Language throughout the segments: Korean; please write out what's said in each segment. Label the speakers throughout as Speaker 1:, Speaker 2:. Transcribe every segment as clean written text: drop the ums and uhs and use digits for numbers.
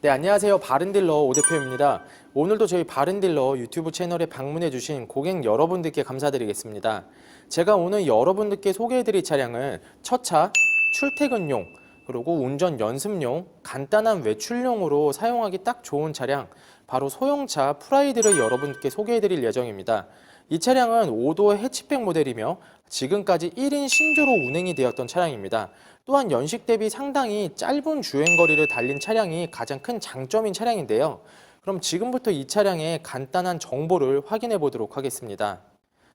Speaker 1: 네, 안녕하세요. 바른딜러 오대표입니다. 오늘도 저희 바른딜러 유튜브 채널에 방문해 주신 고객 여러분들께 감사드리겠습니다. 제가 오늘 여러분들께 소개해드릴 차량은 첫 차, 출퇴근용, 그리고 운전 연습용, 간단한 외출용으로 사용하기 딱 좋은 차량, 바로 소형차 프라이드를 여러분들께 소개해드릴 예정입니다. 이 차량은 5도 해치백 모델이며 지금까지 1인 신조로 운행이 되었던 차량입니다. 또한 연식 대비 상당히 짧은 주행거리를 달린 차량이 가장 큰 장점인 차량인데요. 그럼 지금부터 이 차량의 간단한 정보를 확인해 보도록 하겠습니다.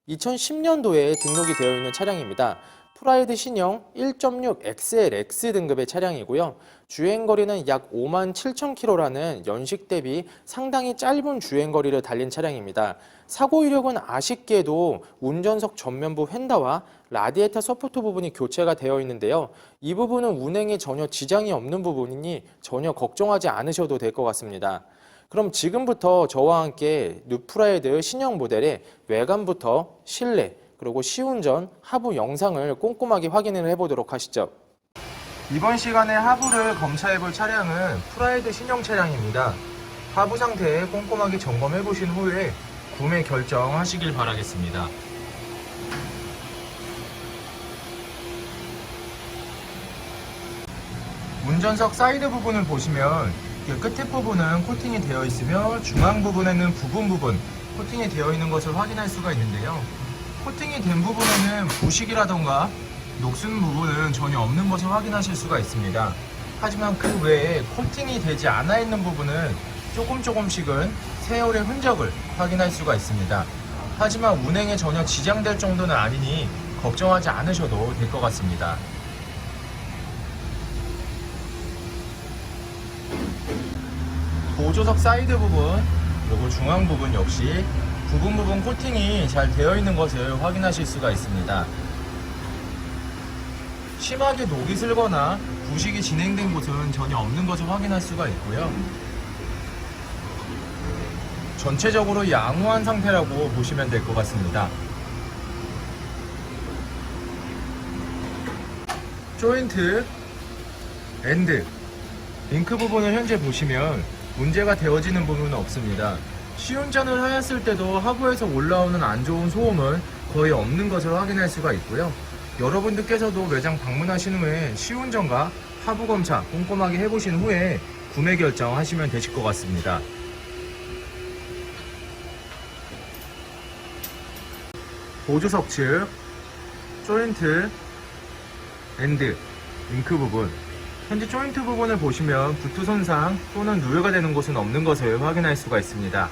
Speaker 1: 2010년도에 등록이 되어 있는 차량입니다. 프라이드 신형 1.6 XLX 등급의 차량이고요. 주행거리는 약 57,000km라는 연식 대비 상당히 짧은 주행거리를 달린 차량입니다. 사고 이력은 아쉽게도 운전석 전면부 휀다와 라디에이터 서포트 부분이 교체가 되어 있는데요. 이 부분은 운행에 전혀 지장이 없는 부분이니 전혀 걱정하지 않으셔도 될 것 같습니다. 그럼 지금부터 저와 함께 뉴프라이드 신형 모델의 외관부터 실내, 그리고 시운전, 하부 영상을 꼼꼼하게 확인을 해보도록 하시죠. 이번 시간에 하부를 검사해볼 차량은 프라이드 신형 차량입니다. 하부 상태 꼼꼼하게 점검해 보신 후에 구매 결정하시길 바라겠습니다. 운전석 사이드 부분을 보시면 끝에 부분은 코팅이 되어 있으며 중앙 부분에는 부분 코팅이 되어 있는 것을 확인할 수가 있는데요. 코팅이 된 부분에는 부식이라던가 녹슨 부분은 전혀 없는 것을 확인하실 수가 있습니다. 하지만 그 외에 코팅이 되지 않아 있는 부분은 조금씩은 세월의 흔적을 확인할 수가 있습니다. 하지만 운행에 전혀 지장될 정도는 아니니 걱정하지 않으셔도 될 것 같습니다. 보조석 사이드 부분, 그리고 중앙 부분 역시 부분 코팅이 잘 되어 있는 것을 확인하실 수가 있습니다. 심하게 녹이 슬거나 부식이 진행된 곳은 전혀 없는 것을 확인할 수가 있고요. 전체적으로 양호한 상태라고 보시면 될 것 같습니다. 조인트, 엔드, 링크 부분을 현재 보시면 문제가 되어지는 부분은 없습니다. 시운전을 하였을 때도 하부에서 올라오는 안 좋은 소음은 거의 없는 것을 확인할 수가 있고요. 여러분들께서도 매장 방문하신 후에 시운전과 하부 검차 꼼꼼하게 해보신 후에 구매 결정하시면 되실 것 같습니다. 보조석 측, 조인트, 엔드, 링크 부분, 현재 조인트 부분을 보시면 부트 손상 또는 누유가 되는 곳은 없는 것을 확인할 수가 있습니다.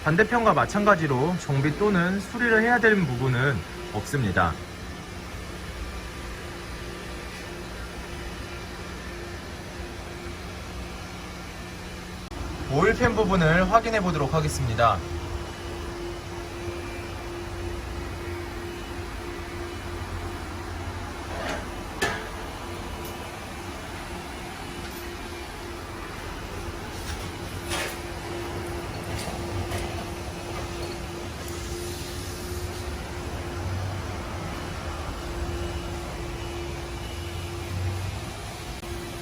Speaker 1: 반대편과 마찬가지로 정비 또는 수리를 해야 되는 부분은 없습니다. 오일팬 부분을 확인해 보도록 하겠습니다.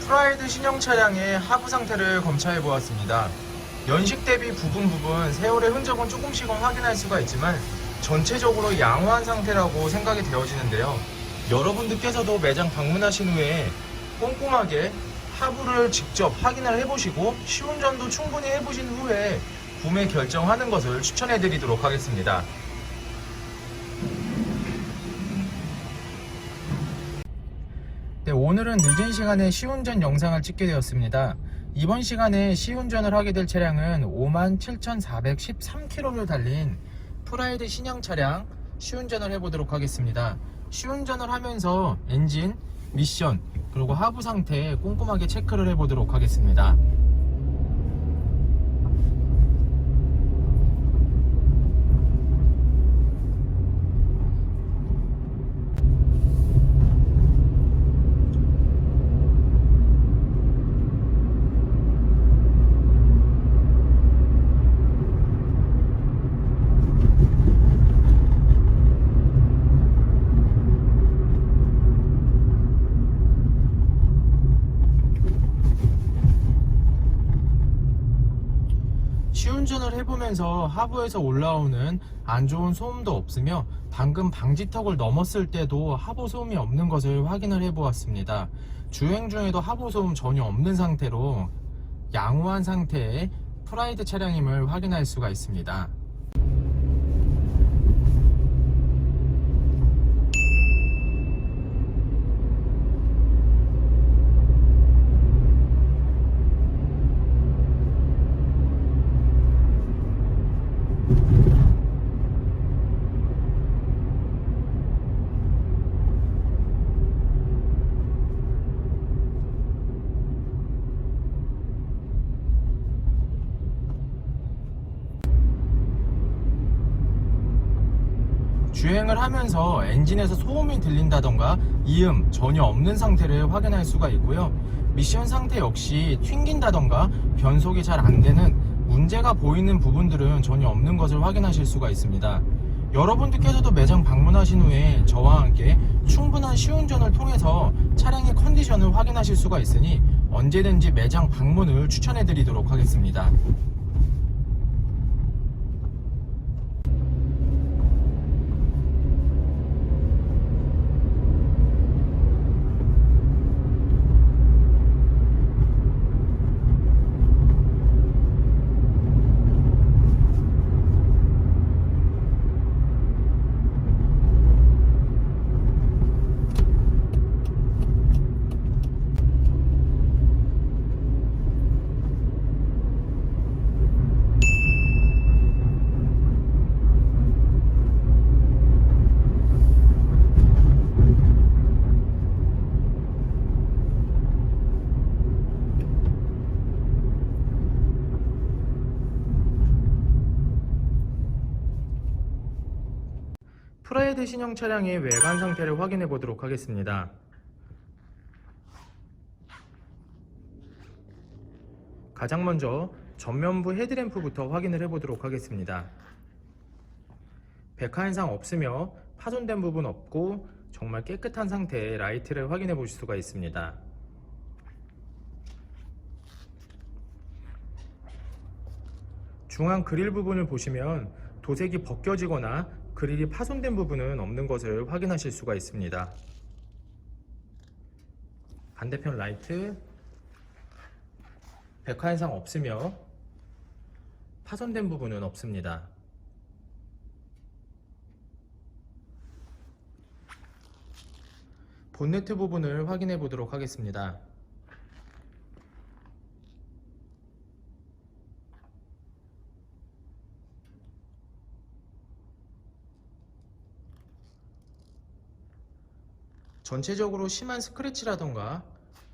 Speaker 1: 프라이드 신형 차량의 하부 상태를 검사해 보았습니다. 연식 대비 부분 세월의 흔적은 조금씩은 확인할 수가 있지만 전체적으로 양호한 상태라고 생각이 되어지는데요. 여러분들께서도 매장 방문하신 후에 꼼꼼하게 하부를 직접 확인을 해보시고 시운전도 충분히 해보신 후에 구매 결정하는 것을 추천해 드리도록 하겠습니다. 네, 오늘은 늦은 시간에 시운전 영상을 찍게 되었습니다. 이번 시간에 시운전을 하게 될 차량은 57,413km를 달린 프라이드 신형 차량 시운전을 해보도록 하겠습니다. 시운전을 하면서 엔진, 미션, 그리고 하부 상태 꼼꼼하게 체크를 해보도록 하겠습니다. 시운전을 해보면서 하부에서 올라오는 안 좋은 소음도 없으며 방금 방지턱을 넘었을 때도 하부 소음이 없는 것을 확인을 해보았습니다. 주행 중에도 하부 소음 전혀 없는 상태로 양호한 상태의 프라이드 차량임을 확인할 수가 있습니다. 주행을 하면서 엔진에서 소음이 들린다던가 이음 전혀 없는 상태를 확인할 수가 있고요. 미션 상태 역시 튕긴다던가 변속이 잘 안되는 문제가 보이는 부분들은 전혀 없는 것을 확인하실 수가 있습니다. 여러분들께서도 매장 방문하신 후에 저와 함께 충분한 시운전을 통해서 차량의 컨디션을 확인하실 수가 있으니 언제든지 매장 방문을 추천해 드리도록 하겠습니다. 프라이드 신형 차량의 외관 상태를 확인해 보도록 하겠습니다. 가장 먼저 전면부 헤드램프부터 확인을 해 보도록 하겠습니다. 백화현상 없으며 파손된 부분 없고 정말 깨끗한 상태의 라이트를 확인해 보실 수가 있습니다. 중앙 그릴 부분을 보시면 도색이 벗겨지거나 그릴이 파손된 부분은 없는 것을 확인하실 수가 있습니다. 반대편 라이트 백화현상 없으며 파손된 부분은 없습니다. 본네트 부분을 확인해 보도록 하겠습니다. 전체적으로 심한 스크래치라던가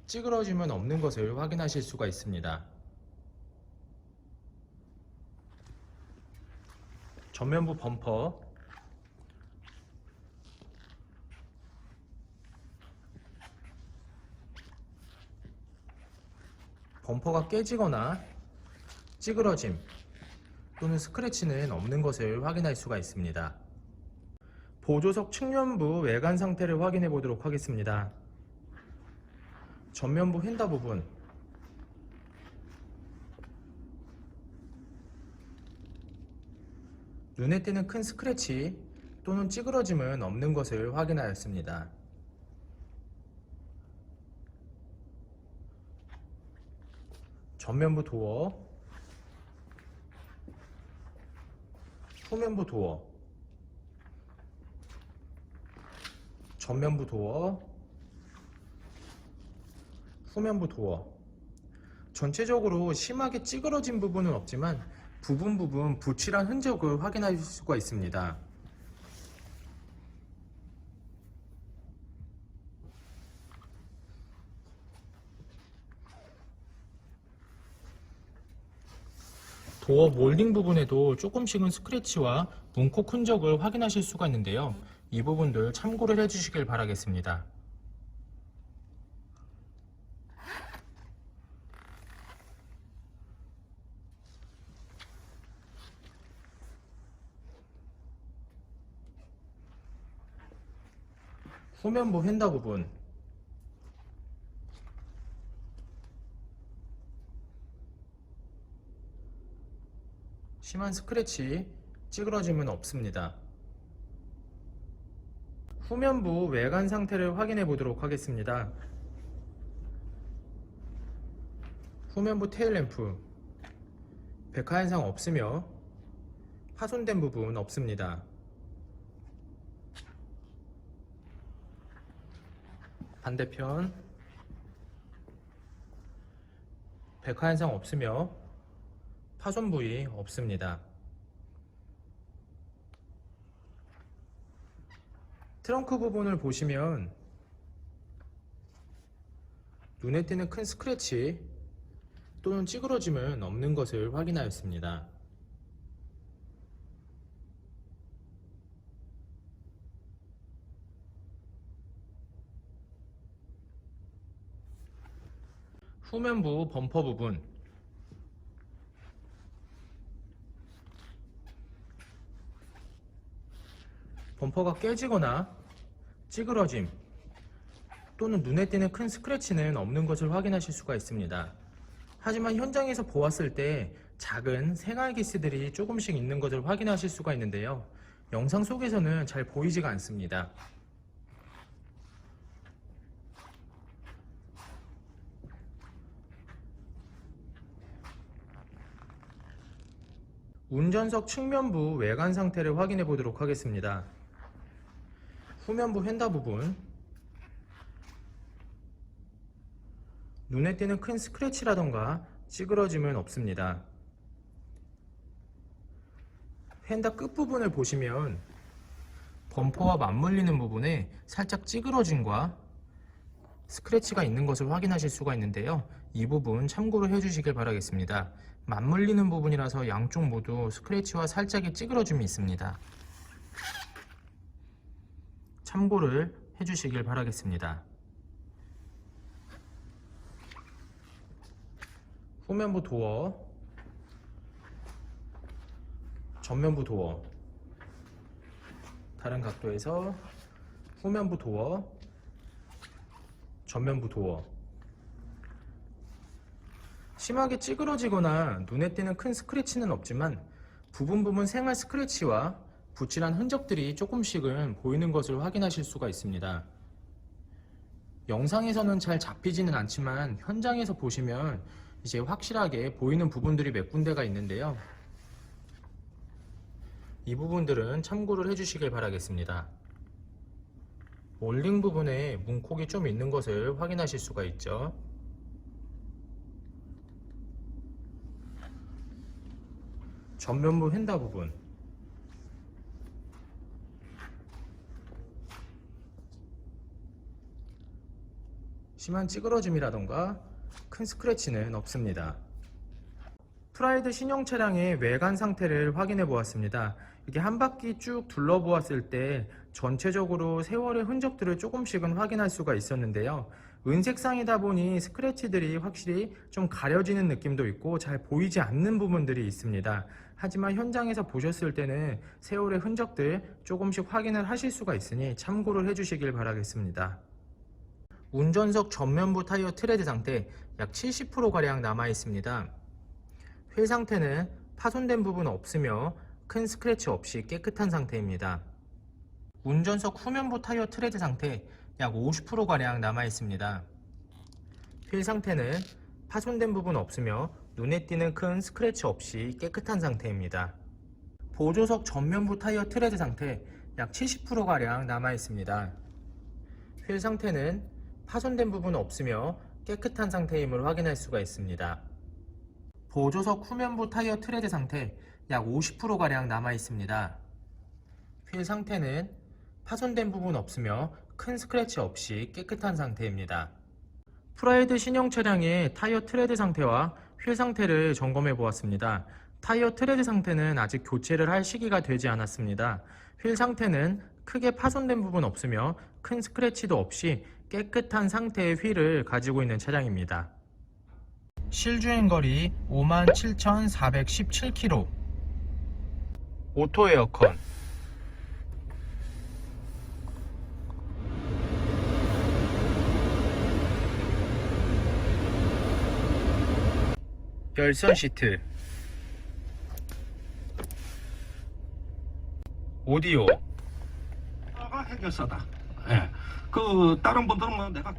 Speaker 1: 찌그러짐은 없는 것을 확인하실 수가 있습니다. 전면부 범퍼 범퍼가 깨지거나 찌그러짐 또는 스크래치는 없는 것을 확인할 수가 있습니다. 보조석 측면부 외관 상태를 확인해 보도록 하겠습니다. 전면부 휀다 부분 눈에 띄는 큰 스크래치 또는 찌그러짐은 없는 것을 확인하였습니다. 전면부 도어, 후면부 도어, 전면부 도어, 후면부 도어. 전체적으로 심하게 찌그러진 부분은 없지만 부분 부칠한 흔적을 확인할 수가 있습니다. 도어 몰딩 부분에도 조금씩은 스크래치와 문콕 흔적을 확인하실 수가 있는데요. 이 부분들 참고를 해주시길 바라겠습니다. 후면부 휀다 부분 심한 스크래치, 찌그러짐은 없습니다. 후면부 외관 상태를 확인해 보도록 하겠습니다. 후면부 테일램프 백화 현상 없으며 파손된 부분 없습니다. 반대편 백화 현상 없으며 파손 부위 없습니다. 트렁크 부분을 보시면 눈에 띄는 큰 스크래치 또는 찌그러짐은 없는 것을 확인하였습니다. 후면부 범퍼 부분 범퍼가 깨지거나 찌그러짐 또는 눈에 띄는 큰 스크래치는 없는 것을 확인하실 수가 있습니다. 하지만 현장에서 보았을 때 작은 생활기스들이 조금씩 있는 것을 확인하실 수가 있는데요. 영상 속에서는 잘 보이지가 않습니다. 운전석 측면부 외관 상태를 확인해 보도록 하겠습니다. 후면부 휀다 부분 눈에 띄는 큰 스크래치라던가 찌그러짐은 없습니다. 휀다 끝부분을 보시면 범퍼와 맞물리는 부분에 살짝 찌그러짐과 스크래치가 있는 것을 확인하실 수가 있는데요. 이 부분 참고로 해주시길 바라겠습니다. 맞물리는 부분이라서 양쪽 모두 스크래치와 살짝의 찌그러짐이 있습니다. 참고를 해주시길 바라겠습니다. 후면부 도어, 전면부 도어, 다른 각도에서 후면부 도어, 전면부 도어 심하게 찌그러지거나 눈에 띄는 큰 스크래치는 없지만 부분 생활 스크래치와 붓질한 흔적들이 조금씩은 보이는 것을 확인하실 수가 있습니다. 영상에서는 잘 잡히지는 않지만 현장에서 보시면 이제 확실하게 보이는 부분들이 몇 군데가 있는데요. 이 부분들은 참고를 해주시길 바라겠습니다. 올링 부분에 문콕이 좀 있는 것을 확인하실 수가 있죠. 전면부 휀다 부분 심한 찌그러짐이라던가 큰 스크래치는 없습니다. 프라이드 신형 차량의 외관 상태를 확인해 보았습니다. 이렇게 한 바퀴 쭉 둘러보았을 때 전체적으로 세월의 흔적들을 조금씩은 확인할 수가 있었는데요. 은색상이다 보니 스크래치들이 확실히 좀 가려지는 느낌도 있고 잘 보이지 않는 부분들이 있습니다. 하지만 현장에서 보셨을 때는 세월의 흔적들 조금씩 확인을 하실 수가 있으니 참고를 해주시길 바라겠습니다. 운전석 전면부 타이어 트레드 상태 약 70%가량 남아 있습니다. 휠 상태는 파손된 부분 없으며 큰 스크래치 없이 깨끗한 상태입니다. 운전석 후면부 타이어 트레드 상태 약 50%가량 남아 있습니다. 휠 상태는 파손된 부분 없으며 눈에 띄는 큰 스크래치 없이 깨끗한 상태입니다. 보조석 전면부 타이어 트레드 상태 약 70%가량 남아 있습니다. 휠 상태는 파손된 부분 없으며 깨끗한 상태임을 확인할 수가 있습니다. 보조석 후면부 타이어 트레드 상태 약 50%가량 남아 있습니다. 휠 상태는 파손된 부분 없으며 큰 스크래치 없이 깨끗한 상태입니다. 프라이드 신형 차량의 타이어 트레드 상태와 휠 상태를 점검해 보았습니다. 타이어 트레드 상태는 아직 교체를 할 시기가 되지 않았습니다. 휠 상태는 크게 파손된 부분 없으며 큰 스크래치도 없이 깨끗한 상태의 휠을 가지고 있는 차량입니다. 실주행거리 57,417km, 오토 에어컨, 열선 시트, 오디오,
Speaker 2: 가 해결사다. 예. 그 다른 분들은 뭐 내가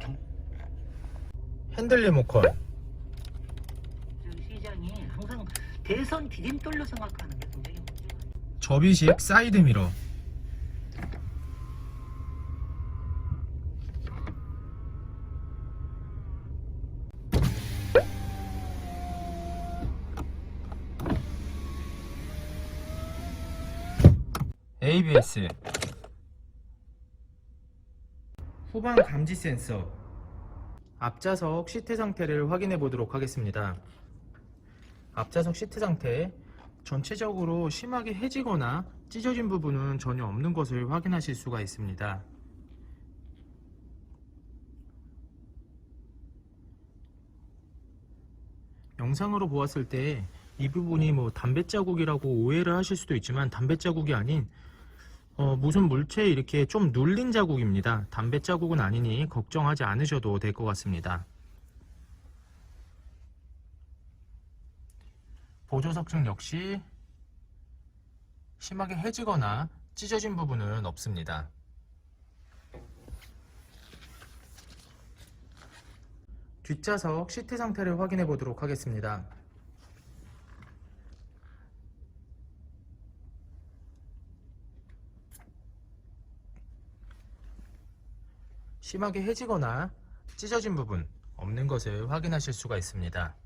Speaker 1: 핸들 리모컨,
Speaker 3: 시장이 항상 대선 디딤돌로 생각하는 게 굉장히 문제가
Speaker 1: 접이식 사이드 미러, ABS, 후방 감지 센서, 앞좌석 시트 상태를 확인해 보도록 하겠습니다. 앞좌석 시트 상태 전체적으로 심하게 해지거나 찢어진 부분은 전혀 없는 것을 확인하실 수가 있습니다. 영상으로 보았을 때 이 부분이 담배 자국이라고 오해를 하실 수도 있지만 담배 자국이 아닌 무슨 물체에 이렇게 좀 눌린 자국입니다. 담배 자국은 아니니 걱정하지 않으셔도 될 것 같습니다. 보조석 측 역시 심하게 해지거나 찢어진 부분은 없습니다. 뒷좌석 시트 상태를 확인해 보도록 하겠습니다. 심하게 해지거나 찢어진 부분 없는 것을 확인하실 수가 있습니다.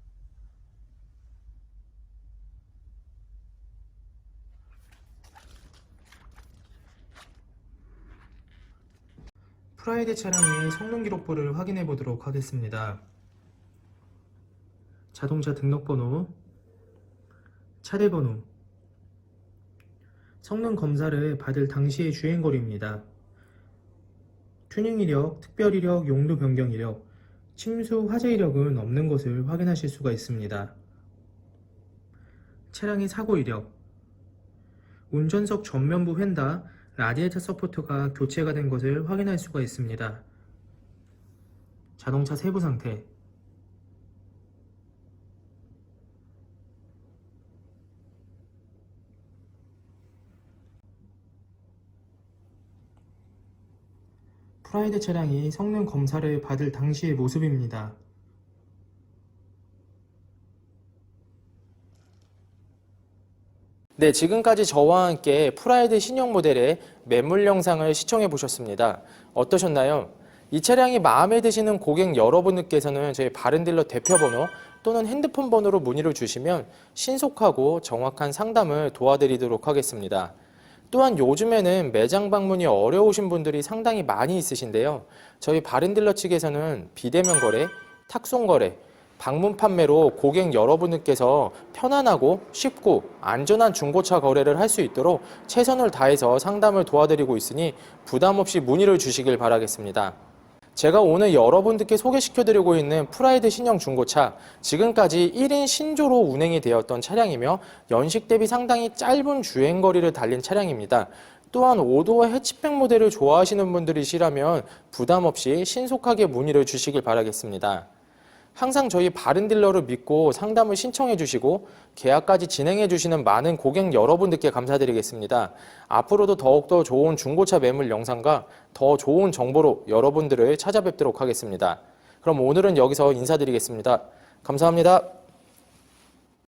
Speaker 1: 프라이드 차량의 성능 기록부를 확인해 보도록 하겠습니다. 자동차 등록번호, 차례번호, 성능 검사를 받을 당시의 주행거리입니다. 튜닝 이력, 특별 이력, 용도 변경 이력, 침수 화재 이력은 없는 것을 확인하실 수가 있습니다. 차량의 사고 이력, 운전석 전면부 휀다, 라디에이터 서포터가 교체가 된 것을 확인할 수가 있습니다. 자동차 세부 상태, 프라이드 차량이 성능 검사를 받을 당시의 모습입니다. 네, 지금까지 저와 함께 프라이드 신형 모델의 매물 영상을 시청해 보셨습니다. 어떠셨나요? 이 차량이 마음에 드시는 고객 여러분들께서는 저희 바른딜러 대표번호 또는 핸드폰 번호로 문의를 주시면 신속하고 정확한 상담을 도와드리도록 하겠습니다. 또한 요즘에는 매장 방문이 어려우신 분들이 상당히 많이 있으신데요. 저희 바른딜러 측에서는 비대면 거래, 탁송 거래, 방문 판매로 고객 여러분들께서 편안하고 쉽고 안전한 중고차 거래를 할 수 있도록 최선을 다해서 상담을 도와드리고 있으니 부담 없이 문의를 주시길 바라겠습니다. 제가 오늘 여러분들께 소개시켜드리고 있는 프라이드 신형 중고차, 지금까지 1인 신조로 운행이 되었던 차량이며 연식 대비 상당히 짧은 주행거리를 달린 차량입니다. 또한 5도어 해치백 모델을 좋아하시는 분들이시라면 부담 없이 신속하게 문의를 주시길 바라겠습니다. 항상 저희 바른딜러를 믿고 상담을 신청해 주시고 계약까지 진행해 주시는 많은 고객 여러분들께 감사드리겠습니다. 앞으로도 더욱더 좋은 중고차 매물 영상과 더 좋은 정보로 여러분들을 찾아뵙도록 하겠습니다. 그럼 오늘은 여기서 인사드리겠습니다. 감사합니다.